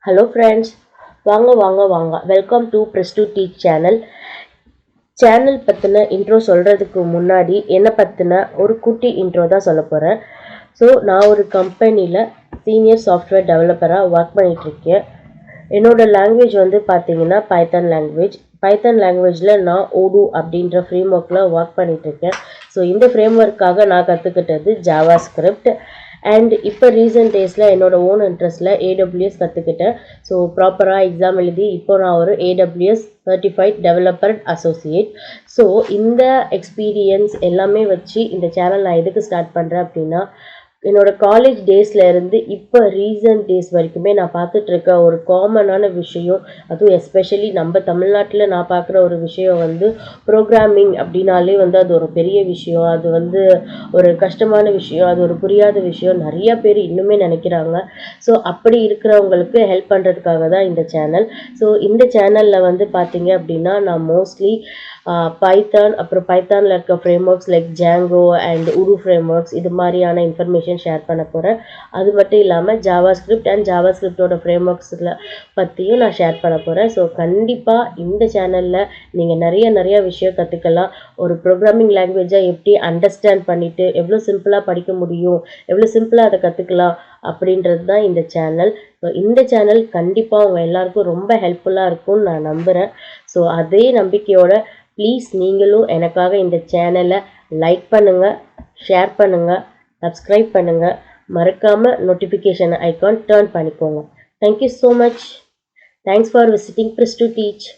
Hello friends, வாங்க வாங்க வாங்க. Welcome to press to teach channel. Channel பற்றின இன்ட்ரோ சொல்கிறதுக்கு முன்னாடி என்னை பற்றின ஒரு குட்டி இன்ட்ரோ தான் சொல்ல போகிறேன். ஸோ நான் ஒரு கம்பெனியில் சீனியர் சாஃப்ட்வேர் டெவலப்பராக ஒர்க் பண்ணிகிட்ருக்கேன். என்னோடய லாங்குவேஜ் வந்து பார்த்தீங்கன்னா பைத்தன் லாங்குவேஜ். பைத்தன் லாங்குவேஜில் நான் ஓடு அப்படின்ற ஃப்ரேம் ஒர்க்கில் ஒர்க் பண்ணிகிட்ருக்கேன். ஸோ இந்த ஃப்ரேம் ஒர்க்காக நான் கற்றுக்கிட்டது ஜாவா ஸ்கிரிப்ட். அண்ட் இப்போ ரீசெண்ட் டேஸில் என்னோடய ஓன் இன்ட்ரெஸ்ட்டில் ஏடபிள்யூஎஸ் கற்றுக்கிட்டேன். ஸோ ப்ராப்பராக எக்ஸாம் எழுதி இப்போ நான் ஒரு AWS certified developer associate. So இந்த எக்ஸ்பீரியன்ஸ் எல்லாமே வச்சு இந்த சேனல் நான் எதுக்கு ஸ்டார்ட் பண்ணுறேன் அப்படின்னா, என்னோடய காலேஜ் டேஸில் இருந்து இப்போ ரீசன்ட் டேஸ் வரைக்குமே நான் பார்த்துட்ருக்க ஒரு காமனான விஷயம், அதுவும் எஸ்பெஷலி நம்ம தமிழ்நாட்டில் நான் பார்க்குற ஒரு விஷயம் வந்து ப்ரோக்ராமிங் அப்படின்னாலே வந்து அது ஒரு பெரிய விஷயம், அது வந்து ஒரு கஷ்டமான விஷயம், அது ஒரு புரியாத விஷயம் நிறையா பேர் இன்னுமே நினைக்கிறாங்க. ஸோ அப்படி இருக்கிறவங்களுக்கு ஹெல்ப் பண்ணுறதுக்காக தான் இந்த சேனல். ஸோ இந்த சேனலில் வந்து பார்த்தீங்க அப்படின்னா நான் மோஸ்ட்லி பைத்தான், அப்புறம் பைத்தானில் இருக்க frameworks like Django and உரு ஃப்ரேம் ஒர்க்ஸ் இது மாதிரியான இன்ஃபர்மேஷன் ஷேர் பண்ண போகிறேன். அது மட்டும் இல்லாமல் ஜாவா ஸ்கிரிப்ட் அண்ட் ஜாவா ஸ்கிரிப்டோட ஃப்ரேம் ஒர்க்ஸில் பற்றியும் நான் ஷேர் பண்ண போகிறேன். ஸோ கண்டிப்பாக இந்த சேனலில் நீங்கள் நிறைய விஷயம் கற்றுக்கலாம். ஒரு ப்ரோக்ராமிங் லாங்குவேஜை எப்படி அண்டர்ஸ்டாண்ட் பண்ணிவிட்டு எவ்வளோ சிம்பிளாக படிக்க முடியும், எவ்வளோ சிம்பிளாக அதை கற்றுக்கலாம் அப்படின்றது தான் இந்த சேனல். ஸோ இந்த சேனல் கண்டிப்பாக உங்கள் எல்லாருக்கும் ரொம்ப ஹெல்ப்ஃபுல்லாக இருக்கும்னு நான் நம்புகிறேன். ஸோ அதே நம்பிக்கையோட ப்ளீஸ் நீங்களும் எனக்காக இந்த சேனலை லைக் பண்ணுங்கள், ஷேர் பண்ணுங்கள், சப்ஸ்கிரைப் பண்ணுங்கள், மறக்காமல் நோட்டிஃபிகேஷன் ஐக்கான் டர்ன் பண்ணிக்கோங்க. Thank you so much. Thanks for visiting press to teach.